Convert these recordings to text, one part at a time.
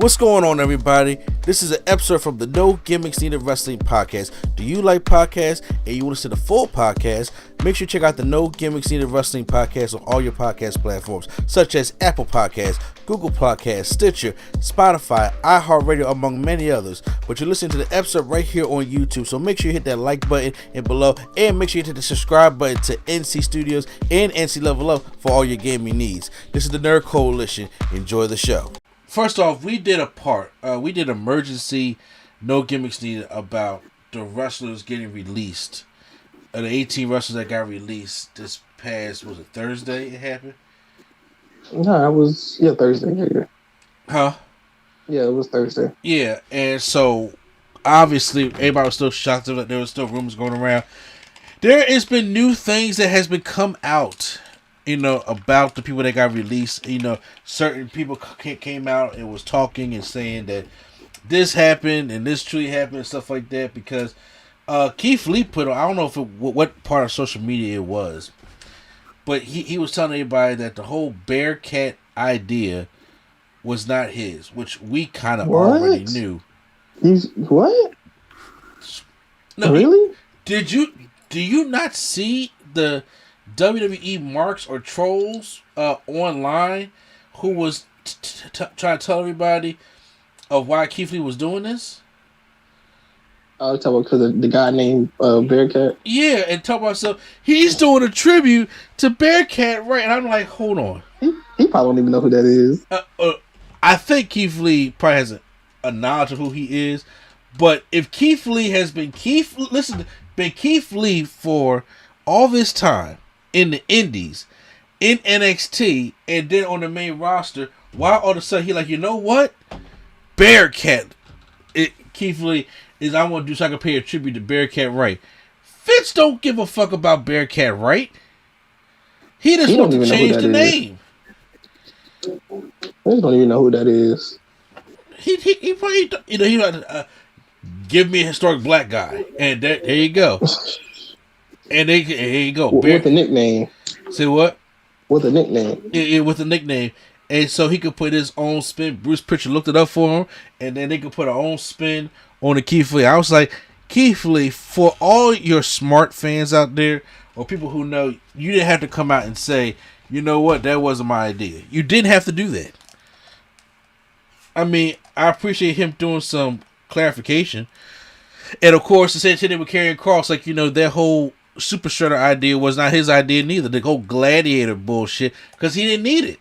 What's going on, everybody? This is an episode from the No Gimmicks Needed Wrestling podcast. Do you like podcasts and you want to see the full podcast? Make sure you check out the No Gimmicks Needed Wrestling podcast on all your podcast platforms, such as Apple Podcasts, Google Podcasts, Stitcher, Spotify, iHeartRadio, among many others. But you're listening to the episode right here on YouTube, so make sure you hit that like button and below, and make sure you hit the subscribe button to NC Studios and NC Level Up for all your gaming needs. This is the Nerd Coalition. Enjoy the show. First off, we did emergency No Gimmicks Needed about the wrestlers getting released. The 18 wrestlers that got released this past, was it Thursday it happened? No, it was, Thursday. Yeah. Huh? Yeah, it was Thursday. Yeah, and so, obviously, everybody was still shocked that there was still rumors going around. There has been new things that has been come out, about the people that got released. Certain people came out and was talking and saying that this happened and this truly happened and stuff like that, because Keith Lee put on, I don't know what part of social media it was, but he was telling everybody that the whole Bearcat idea was not his, which we kind of already knew. What? No, really? Do you not see the WWE marks or trolls online who was trying to tell everybody of why Keith Lee was doing this? Talking about because of the guy named Bearcat? Yeah, and talk about myself, he's doing a tribute to Bearcat, right? And I'm like, hold on. He probably don't even know who that is. I think Keith Lee probably has a knowledge of who he is, but if Keith Lee has been Keith Lee for all this time in the indies, in NXT, and then on the main roster, why all of a sudden he like, you know what? Bearcat. Keith Lee is, I want to do so I can pay a tribute to Bearcat Wright. Vince don't give a fuck about Bearcat Wright. He just wants to change the name. Vince don't even know who that is. He probably, he like, give me a historic black guy, and there you go. And here you go. With a nickname. Say what? With a nickname. Yeah, with a nickname. And so he could put his own spin. Bruce Pritchard looked it up for him, and then they could put their own spin on the Keith Lee. I was like, Keith Lee, for all your smart fans out there, or people who know, you didn't have to come out and say, you know what, that wasn't my idea. You didn't have to do that. I mean, I appreciate him doing some clarification. And of course, the same thing with Karrion Kross, like, that whole Super Shredder idea was not his idea neither. The whole gladiator bullshit, because he didn't need it.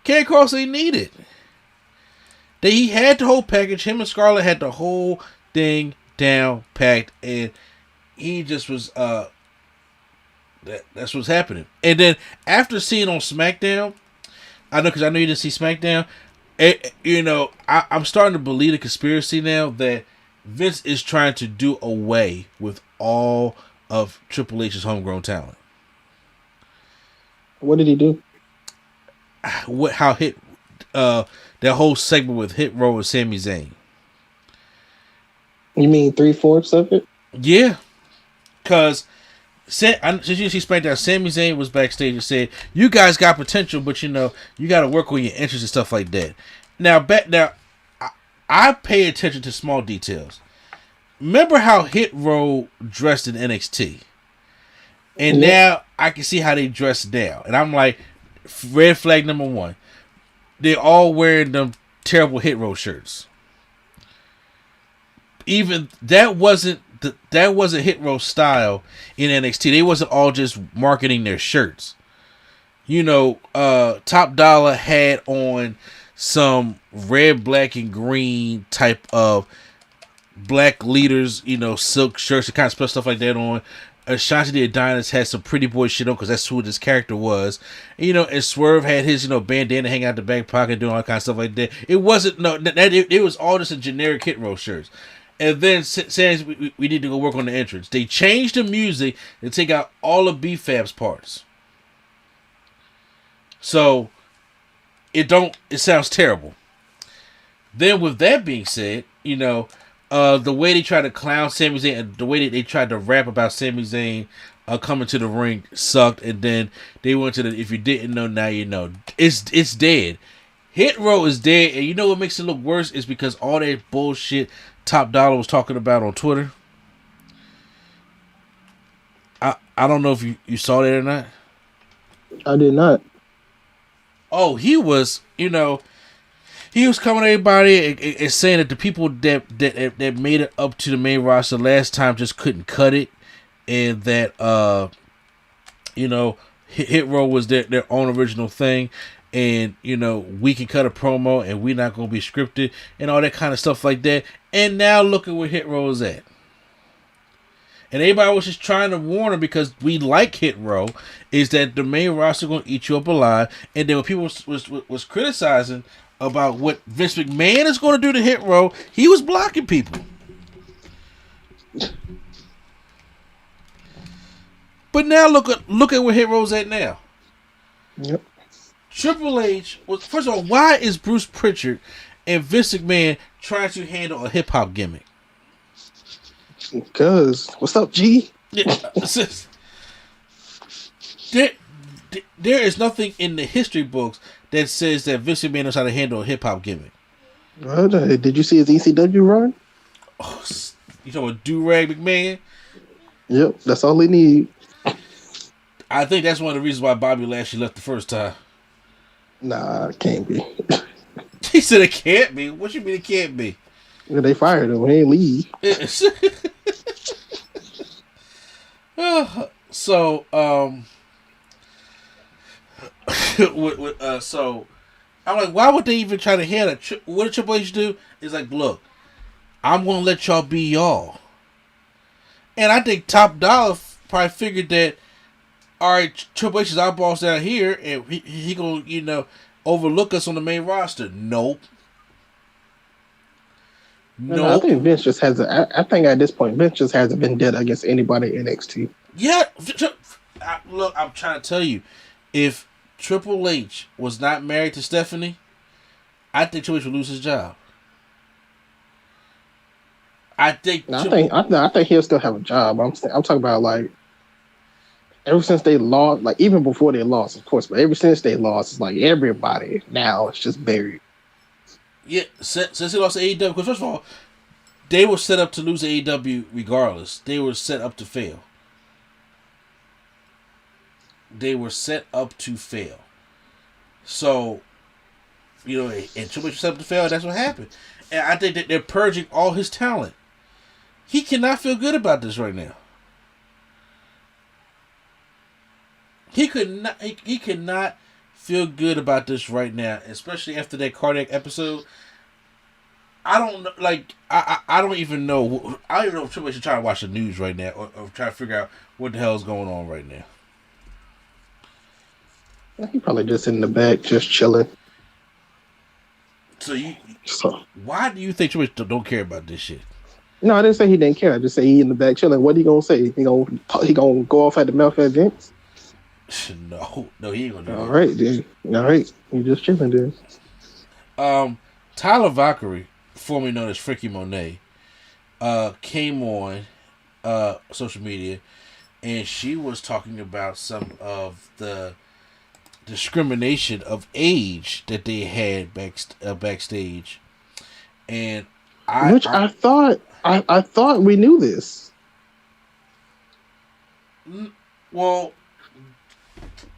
Karrion Kross didn't need it. He had the whole package. Him and Scarlett had the whole thing down packed, and he just was that's what's happening. And then after seeing on SmackDown, because I know you didn't see SmackDown, I'm starting to believe the conspiracy now that Vince is trying to do away with all of Triple H's homegrown talent. What did he do? How that whole segment with Hit Row and Sami Zayn. You mean 3/4 of it? Yeah, because since you see SmackDown, Sami Zayn was backstage and said, "You guys got potential, but you got to work on your entrance and stuff like that." Now, I pay attention to small details. Remember how Hit Row dressed in NXT, and now I can see how they dress now, and I'm like, red flag number one. They're all wearing them terrible Hit Row shirts. Even that wasn't Hit Row style in NXT. They wasn't all just marketing their shirts. Top Dollar had on some red, black, and green type of black leaders, silk shirts and kind of special stuff like that on. Ashanti the Adonis had some pretty boy shit on because that's who this character was. And Swerve had his, bandana hanging out the back pocket, doing all kind of stuff like that. It wasn't, it was all just a generic Hit Row shirts. And then saying we need to go work on the entrance. They changed the music and take out all of B-Fab's parts. So, it sounds terrible. Then with that being said, the way they tried to clown Sami Zayn and the way that they tried to rap about Sami Zayn coming to the ring sucked. And then they went to if you didn't know, now you know. It's dead. Hit Row is dead, and you know what makes it look worse is because all that bullshit Top Dollar was talking about on Twitter. I don't know if you saw that or not. I did not. Oh, he was coming to everybody and saying that the people that made it up to the main roster last time just couldn't cut it, and that Hit Row was their own original thing, and we can cut a promo and we're not gonna be scripted and all that kind of stuff like that. And now look at where Hit Row is at. And everybody was just trying to warn them because we like Hit Row, is that the main roster going to eat you up alive. And then when people was criticizing about what Vince McMahon is going to do to Hit Row, he was blocking people. But now look at where Hit Row's at now. Yep. Triple H was, first of all, why is Bruce Pritchard and Vince McMahon trying to handle a hip hop gimmick? Because what's up, G? Yeah, there is nothing in the history books that says that Vince McMahon knows how to handle a hip hop gimmick. Well, did you see his ECW run? Oh, you talking about Do-Rag McMahon? Yep, that's all he need. I think that's one of the reasons why Bobby Lashley left the first time. Nah, it can't be. He said it can't be. What you mean it can't be? Well, they fired him. He ain't leave. So, so I'm like, why would they even try to handle it? What did Triple H do? Is like, look, I'm gonna let y'all be y'all. And I think Top Dollar probably figured that, all right, Triple H is our boss down here, and he gonna overlook us on the main roster. Nope. No, I think Vince just has I think at this point Vince just has a vendetta against anybody in NXT. Yeah, look, I'm trying to tell you, if Triple H was not married to Stephanie, I think Triple H would lose his job. I think he'll still have a job. I'm talking about like ever since they lost, like even before they lost, of course, but ever since they lost, it's like everybody now it's just buried. Yeah, since they lost to AEW, because first of all, they were set up to lose AEW regardless. They were set up to fail. So, and Triple H was set up to fail, and that's what happened. And I think that they're purging all his talent. He cannot feel good about this right now. He cannot feel good about this right now, especially after that cardiac episode. I don't know, I don't even know. I don't even know if Triple H is trying to watch the news right now or try to figure out what the hell is going on right now. He probably just in the back, just chilling. So why do you think Triple H don't care about this shit? No, I didn't say he didn't care. I just say he in the back chilling. What he gonna say? He gonna go off at the mouth at Vince? No, he ain't gonna do that. All right, then. All right, you just chilling, dude. Tyler Valkyrie, formerly known as Frankie Monet, came on social media, and she was talking about some of the discrimination of age that they had backstage, and I thought we knew this. Well,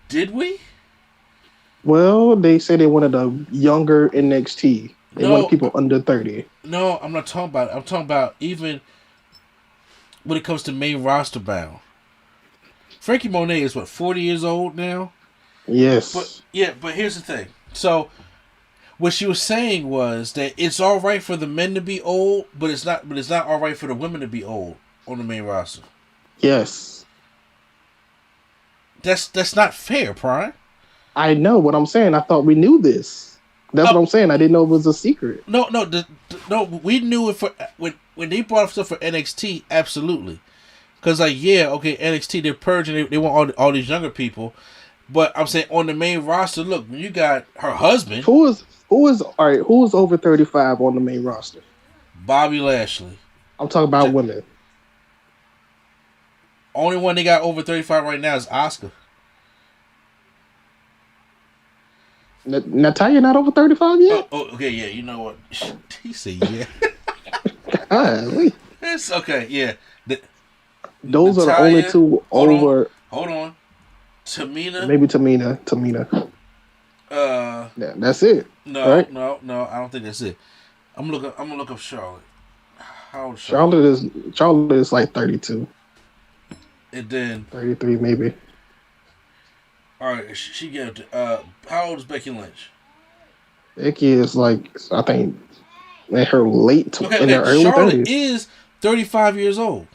did we? Well, they say they wanted a younger NXT. They wanted people under 30. No, I'm not talking about it. I'm talking about even when it comes to main roster bound. Frankie Monet is 40 years old now? Yes. But here's the thing. So what she was saying was that it's all right for the men to be old, but it's not all right for the women to be old on the main roster. Yes. That's not fair, Prime. I know what I'm saying. I thought we knew this. That's what I'm saying. I didn't know it was a secret. No. We knew it when they brought up stuff for NXT. Absolutely, because NXT they're purging. They want all these younger people, but I'm saying on the main roster. Look, when you got her husband, who is over 35 on the main roster? Bobby Lashley. I'm talking about women. Only one they got over 35 right now is Asuka. Natalia not over 35 yet? Okay, yeah. You know what? He said, yeah. It's okay, yeah. Those are the only Natalia, two over. Hold on. Tamina. Maybe Tamina. Yeah, that's it. No, right? no. I don't think that's it. I'm gonna look up Charlotte. How old is Charlotte is like 32. And then 33 maybe. All right, she get how old is Becky Lynch? Becky is like, I think, in her early Charlotte 30s. is 35 years old.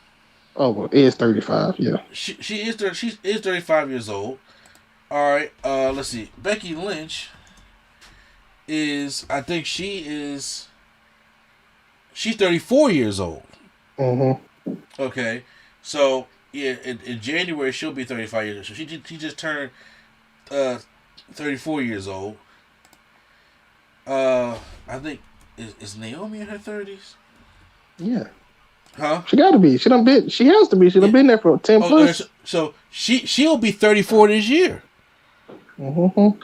Oh, well, it is 35. Yeah, she is 35 years old. All right, let's see. Becky Lynch is, I think she's 34 years old. Mm-hmm. Okay, so yeah, in January she'll be 35 years old. So she just turned 34 years old. I think is Naomi in her 30s? Yeah. Huh? She got to be. She has to be. She done been there for 10 plus. So she'll be 34 this year. Mm-hmm.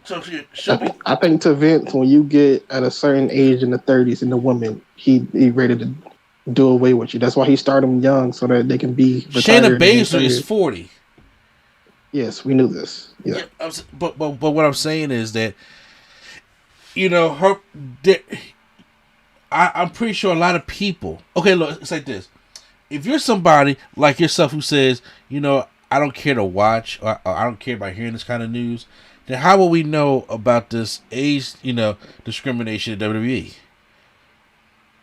So she'll be. I think to Vince, when you get at a certain age in the 30s in the women, he ready to do away with you. That's why he started them young so that they can be. Shayna Baszler is 40. Yes, we knew this. Yeah. But what I'm saying is that, you know, I'm pretty sure a lot of people. Okay, look, it's like this. If you're somebody like yourself who says, you know, I don't care to watch, or I don't care about hearing this kind of news, then how will we know about this age, you know, discrimination at WWE?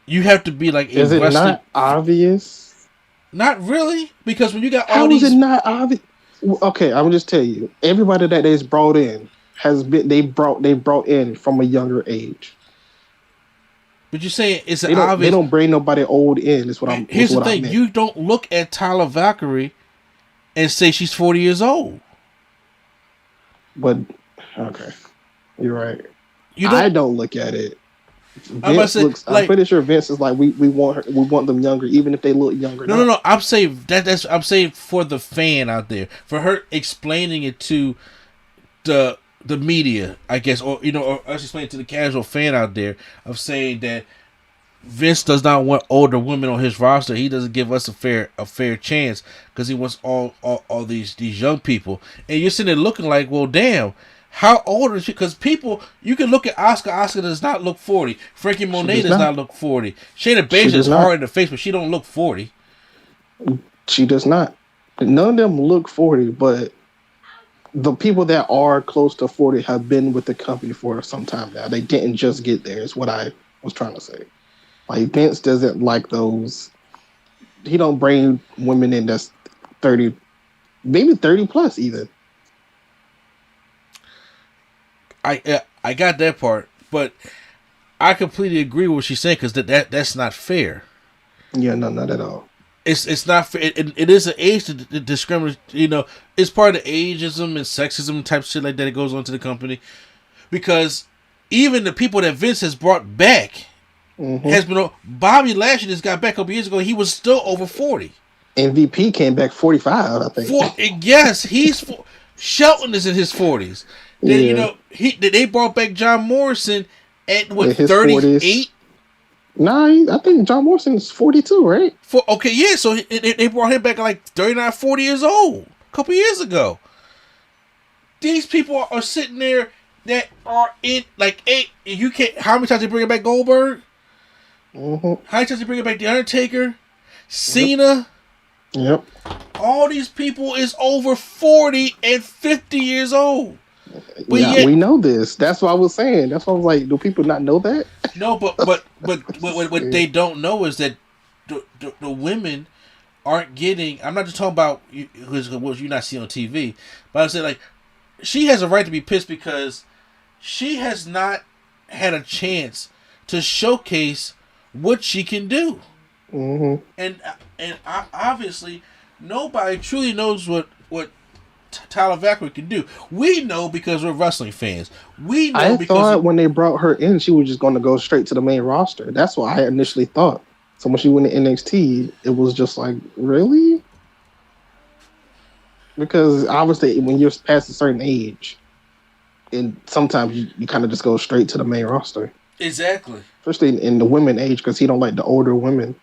You have to be like, is it not obvious? Not really, because when you got all how these, is it not obvious? Okay, I'm just tell you. Everybody that they's brought in has been they brought in from a younger age. But you're saying it's obvious. They don't bring nobody old in. Here's the thing: you don't look at Tyler Valkyrie and say she's 40 years old. But okay, you're right. I don't look at it. I'm pretty sure Vince is like we want them younger, even if they look younger. No. I'm saying I'm saying for the fan out there, for her explaining it to the media, I guess, or you know, or us explaining to the casual fan out there of saying that Vince does not want older women on his roster. He doesn't give us a fair chance because he wants all these young people. And you're sitting there looking like, well, damn. How old is she? Because people, you can look at Oscar. Oscar does not look 40. Frankie Monet does not look 40. Shayna Baszler is hard in the face, but she don't look 40. She does not. None of them look 40, but the people that are close to 40 have been with the company for some time now. They didn't just get there, is what I was trying to say. Like, Vince doesn't like those. He don't bring women in that's 30, maybe 30 plus even. I got that part, but I completely agree with what she's saying because that's not fair. Yeah, no, not at all. It's not fair. It is an age discrimination. You know, it's part of the ageism and sexism type shit like that. It goes on to the company because even the people that Vince has brought back has been. Bobby Lashley just got back a couple years ago. He was still over 40. MVP came back 45, I think. Yes, Shelton is in his 40s. Then, you know, they brought back John Morrison at what, 38? Nah, I think John Morrison is 42, right? So they brought him back at like 39, 40 years old a couple years ago. These people are sitting there that are in like you can't. How many times they bring back Goldberg? How many times they bring back The Undertaker, Cena? Yep. All these people is over 40 and 50 years old. But yeah, we know this. That's what I was saying. That's why I was like, do people not know that? No, but what they don't know is that the women aren't getting. I'm not just talking about what you not see on TV, but I said like she has a right to be pissed because she has not had a chance to showcase what she can do. And obviously nobody truly knows what Tyler Valkyrie can do. We know because we're wrestling fans. We know I thought when they brought her in, she was just going to go straight to the main roster. That's what I initially thought. So when she went to NXT, it was just like, really? Because obviously when you're past a certain age, and sometimes you kind of just go straight to the main roster. Exactly. Especially in the women age, because he don't like the older women.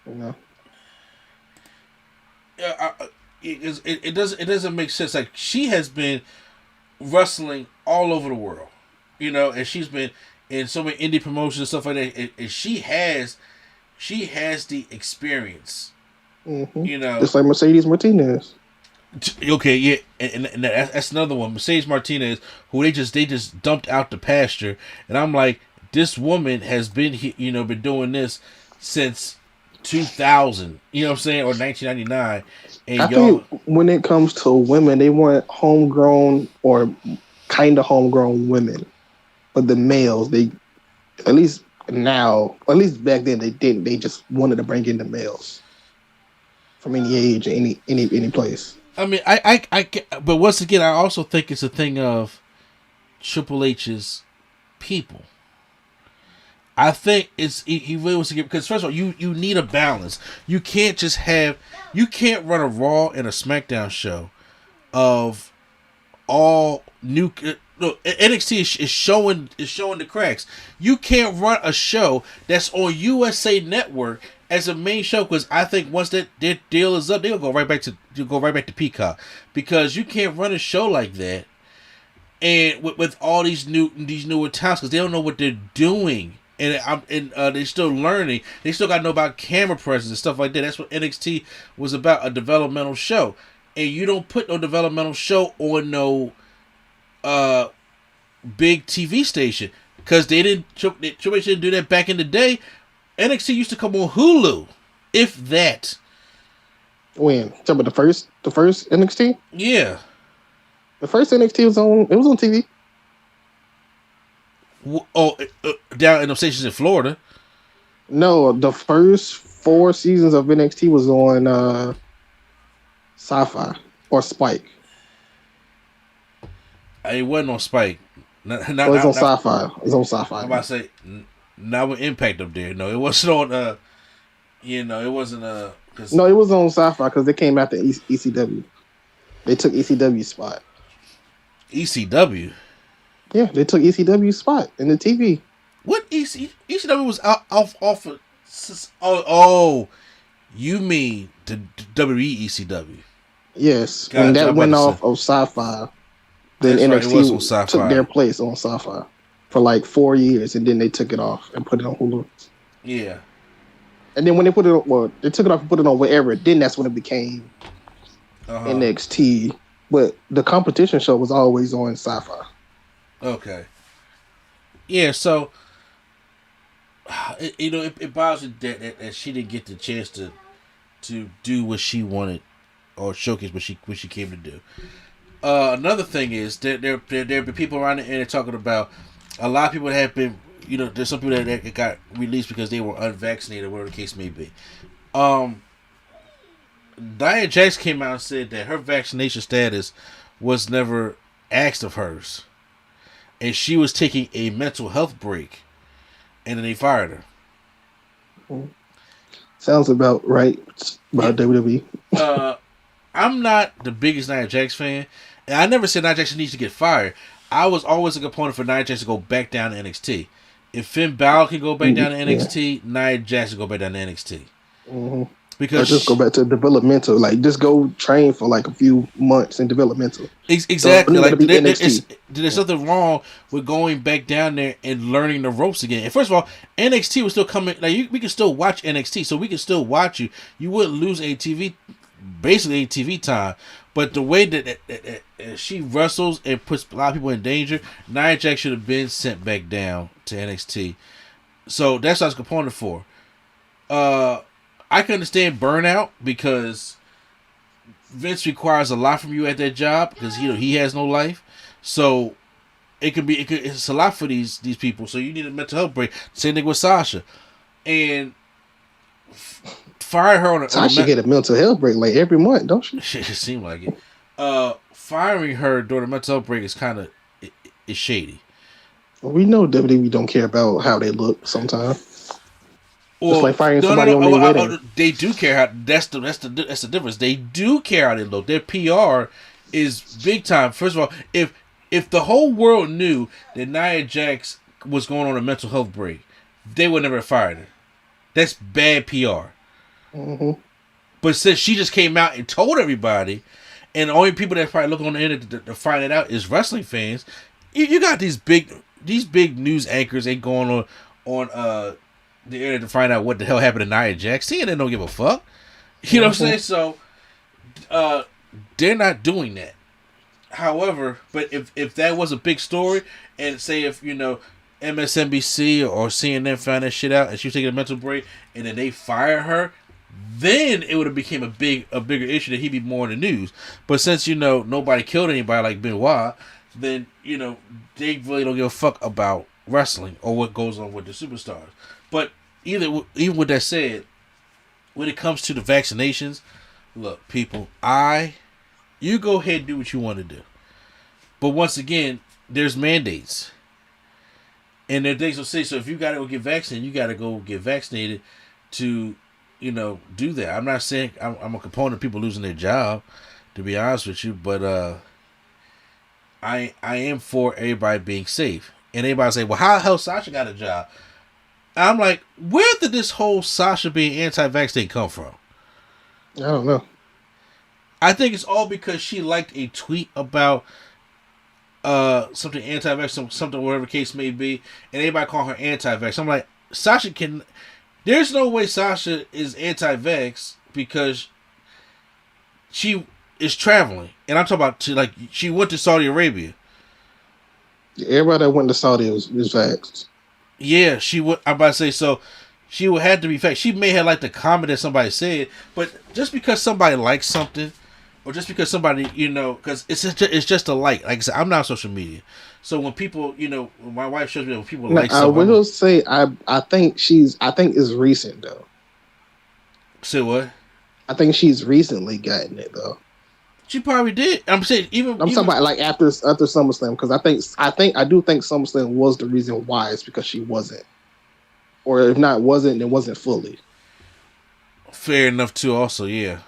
You know. Yeah, it doesn't make sense. Like, she has been wrestling all over the world, and she's been in so many indie promotions and stuff like that. And she has the experience. Mm-hmm. Just like Mercedes Martinez. Okay, yeah, and that's another one, Mercedes Martinez, who they just dumped out the pasture, and I'm like, this woman has been been doing this since 2000, you know what I'm saying, or 1999, and I think when it comes to women, they want homegrown or kind of homegrown women, but the males, they at least back then they didn't. They just wanted to bring in the males from any age, any place. I mean, I but once again, I also think it's a thing of Triple H's people. I think he really wants to get, because first of all, you need a balance. You can't run a Raw and a SmackDown show of all new. No, NXT is showing the cracks. You can't run a show that's on USA Network as a main show, because I think once their deal is up, they'll go right back to Peacock, because you can't run a show like that and with all these newer talents, because they don't know what they're doing. And they're still learning. They still got to know about camera presence and stuff like that. That's what NXT was about, a developmental show. And you don't put no developmental show on no big TV station, because Triple H didn't do that back in the day. NXT used to come on Hulu, if that. When? Talking about the first NXT? Yeah. The first NXT was on TV. Down in those stations in Florida. No, the first 4 seasons of NXT was on Sci-Fi or Spike. It wasn't on Spike. It was on Sci-Fi. It was on Sci-Fi. I'm about to say, not with Impact up there. No, it wasn't on. It wasn't. No, it was on Sci-Fi because they came after ECW. They took ECW's spot. ECW. Yeah, they took ECW's spot in the TV. What ECW was off of? Oh, you mean the WWE ECW? Yes, when that went off of Sci-Fi, then NXT took their place on Sci-Fi for like 4 years, and then they took it off and put it on Hulu. Yeah. And then when they put it on, they took it off and put it on wherever. Then that's when it became NXT. But the competition show was always on Sci-Fi. Okay. Yeah, so it bothers me that she didn't get the chance to do what she wanted or showcase what she came to do. Another thing is that there have been people around the internet talking about a lot of people that have been, there's some people that got released because they were unvaccinated, whatever the case may be. Nia Jax came out and said that her vaccination status was never asked of hers, and she was taking a mental health break, and then they fired her. Sounds about right about WWE. I'm not the biggest Nia Jax fan, and I never said Nia Jax needs to get fired. I was always a component for Nia Jax to go back down to NXT. If Finn Balor can go back down to NXT, Nia Jax can go back down to NXT. Mm-hmm. Because just go back to developmental, like just go train for like a few months in developmental. Exactly. Like there's nothing wrong with going back down there and learning the ropes again. And first of all, NXT was still coming. Like we can still watch NXT, so we can still watch you. You wouldn't lose basically TV time. But the way that she wrestles and puts a lot of people in danger, Nia Jax should have been sent back down to NXT. So that's what I was a component for. I can understand burnout because Vince requires a lot from you at that job because he has no life. So it's a lot for these people. So you need a mental health break. Same thing with Sasha, and fire her on a. Sasha get a mental health break like every month, don't she? It seemed like it. Firing her during a mental health break is kind of shady. Well, we know WWE don't care about how they look sometimes. Well, just like firing somebody on their wedding. They do care how. That's the difference. They do care how they look. Their PR is big time. First of all, if if the whole world knew that Nia Jax was going on a mental health break, they would never have fired her. That's bad PR. Mm-hmm. But since she just came out and told everybody, and the only people that probably look on the internet to find it out is wrestling fans, you got these big news anchors ain't going on the internet to find out what the hell happened to Nia Jax. CNN don't give a fuck. You know what I'm saying? So they're not doing that. However, but if that was a big story, and say if MSNBC or CNN found that shit out and she was taking a mental break and then they fire her, then it would have became a bigger issue that he'd be more in the news. But since nobody killed anybody like Benoit, then they really don't give a fuck about wrestling or what goes on with the superstars. But even with that said, when it comes to the vaccinations, look, people, you go ahead and do what you want to do. But once again, there's mandates. And there are things will say, so if you got to go get vaccinated, you got to go get vaccinated to, do that. I'm not saying I'm a component of people losing their job, to be honest with you, but I am for everybody being safe. And everybody say, well, how the hell Sasha got a job? I'm like, where did this whole Sasha being anti-vax thing come from? I don't know. I think it's all because she liked a tweet about something anti-vax, something whatever case may be, and everybody call her anti-vax. I'm like, there's no way Sasha is anti-vax because she is traveling. And I'm talking about she went to Saudi Arabia. Everybody that went to Saudi was vaxxed. Yeah, she would. I'm about to say, so she would have to be vaxxed. She may have liked the comment that somebody said, but just because somebody likes something, or just because somebody, because it's just a like. Like I said, I'm not on social media, so when people, my wife shows me when people like something. I will say, I think it's recent though. Say what? I think she's recently gotten it though. She probably did. I'm saying I'm talking about like after SummerSlam, because I do think SummerSlam was the reason why. It's because she wasn't, or if not wasn't, it wasn't fully. Fair enough too. Also, yeah.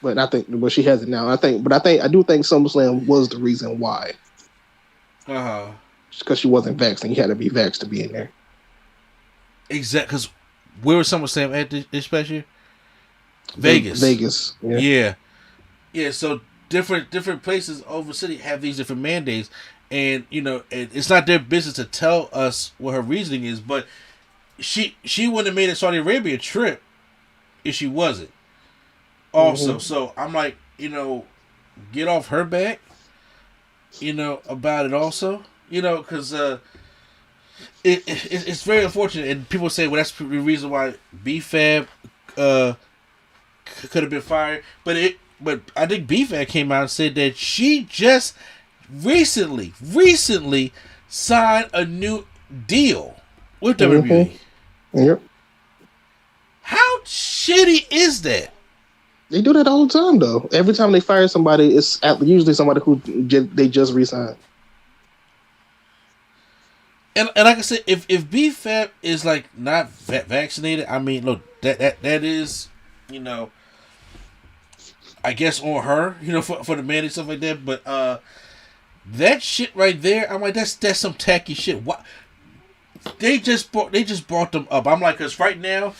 But she has it now. I do think SummerSlam was the reason why. Because she wasn't vaxxed, and you had to be vaxxed to be in there. Exactly. Because where was SummerSlam at this past year? Vegas. Vegas. Yeah. Yeah, so different places over the city have these different mandates, and it's not their business to tell us what her reasoning is. But she wouldn't have made a Saudi Arabia trip if she wasn't. Also, so I'm like, get off her back, about it. Also, because it's very unfortunate, and people say, well, that's the reason why B-Fab could have been fired, But I think B-Fab came out and said that she just recently signed a new deal with WWE. Yep. How shitty is that? They do that all the time, though. Every time they fire somebody, it's usually somebody who they just resigned. And like I said, if B-Fab is like not vaccinated, I mean, look, that is, I guess on her, for the man and stuff like that. But that shit right there, I'm like, that's some tacky shit. What? They just brought them up. I'm like, cause right now,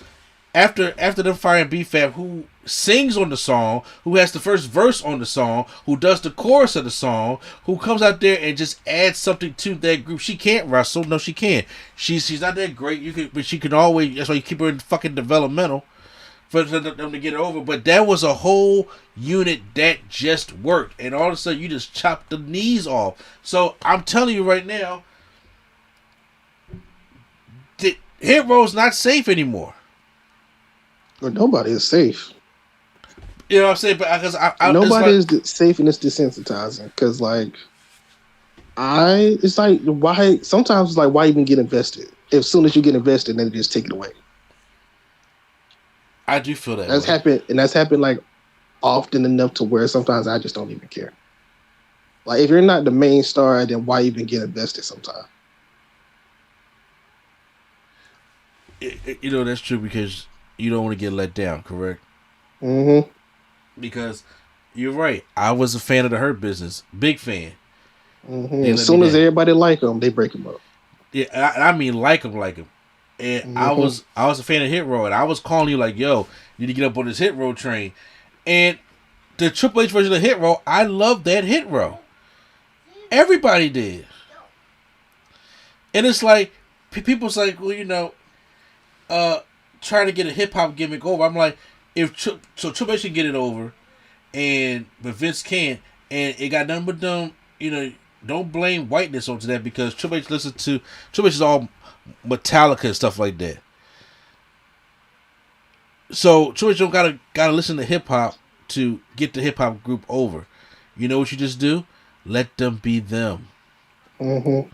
after them firing B-Fab, who sings on the song, who has the first verse on the song, who does the chorus of the song, who comes out there and just adds something to that group. She can't wrestle. No, she can't. She's not that great. But she can always. That's why you keep her in fucking developmental for them to get it over. But that was a whole unit that just worked, and all of a sudden you just chopped the knees off. So I'm telling you right now, Hit Row's not safe anymore. Well, nobody is safe. You know what I'm saying? But because nobody is safe, and it's desensitizing. Because it's like, why? Sometimes it's like, why even get invested? As soon as you get invested, then they just take it away. I do feel that. That's happened like often enough to where sometimes I just don't even care. Like, if you're not the main star, then why even get invested sometimes? That's true, because you don't want to get let down, correct? Mm-hmm. Because you're right. I was a fan of the Hurt Business. Big fan. Mm-hmm. As soon as everybody like him, they break him up. Yeah, I mean like him. And Mm-hmm. I was a fan of Hit Row, and I was calling you like, yo, you need to get up on this Hit Row train. And the Triple H version of Hit Row, I love that Hit Row. Everybody did. And it's like, people's like, well, trying to get a hip hop gimmick over. I'm like, so Triple H can get it over, but Vince can't, and it got nothing but them. Don't blame whiteness onto that, because Triple H is all Metallica and stuff like that. So Triple H don't gotta listen to hip hop to get the hip hop group over. You know what you just do? Let them be them. Mm-hmm.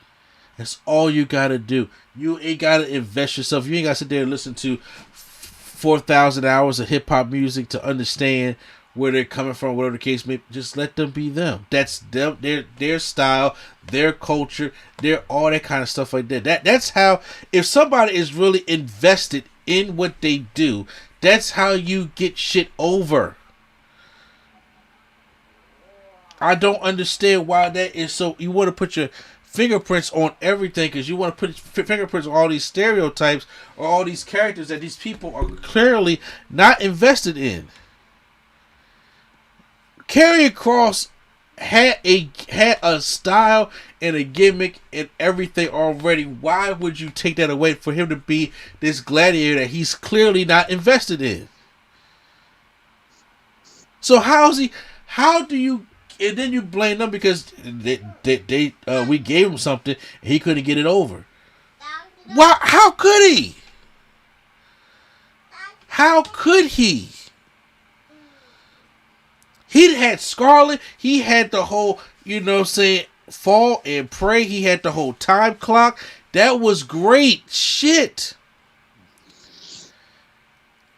That's all you gotta do. You ain't gotta invest yourself. You ain't gotta sit there and listen to 4,000 hours of hip hop music to understand where they're coming from, whatever the case may be. Just let them be them. That's them, their style, their culture, their all that kind of stuff like that. That's how, if somebody is really invested in what they do, that's how you get shit over. I don't understand why that is so. You want to put your fingerprints on everything because you want to put fingerprints on all these stereotypes or all these characters that these people are clearly not invested in. Karrion Kross had a style and a gimmick and everything already. Why would you take that away for him to be this gladiator that he's clearly not invested in? So how do you, and then you blame them because we gave him something and he couldn't get it over. Why? How could he? How could he? He had Scarlet. He had the whole, fall and pray. He had the whole time clock. That was great shit.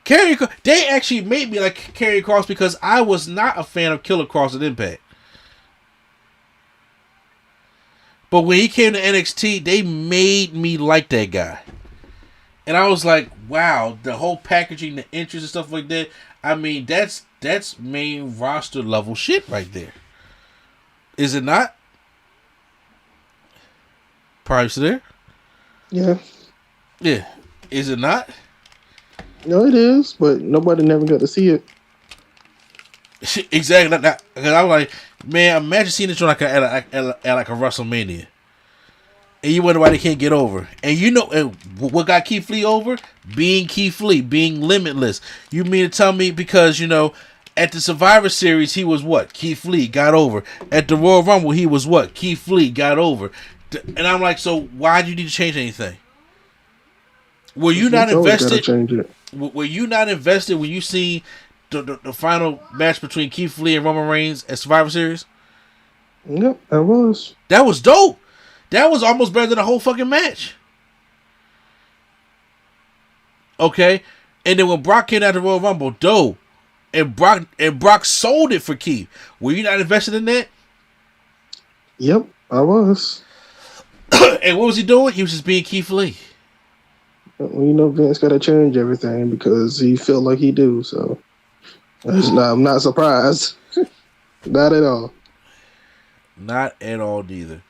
They actually made me like Karrion Kross because I was not a fan of Killer Kross at Impact. But when he came to NXT, they made me like that guy. And I was like, wow, the whole packaging, the entries and stuff like that. I mean, that's main roster level shit right there. Is it not? Price there? Yeah. Yeah. Is it not? No, it is, but nobody never got to see it. Exactly. Because I was like, man, imagine seeing this at like a WrestleMania. And you wonder why they can't get over. And what got Keith Lee over? Being Keith Lee, being limitless. You mean to tell me because, at the Survivor Series, he was what? Keith Lee got over. At the Royal Rumble, he was what? Keith Lee got over. And I'm like, so why do you need to change anything? Were you not invested? Were you not invested when you see the final match between Keith Lee and Roman Reigns at Survivor Series? Yep, I was. That was dope. That was almost better than the whole fucking match. Okay? And then when Brock came out to Royal Rumble, dope. And Brock sold it for Keith. Were you not invested in that? Yep, I was. And what was he doing? He was just being Keith Lee. Well, Vince got to change everything because he felt like he do. So I'm not surprised. Not at all. Not at all, neither.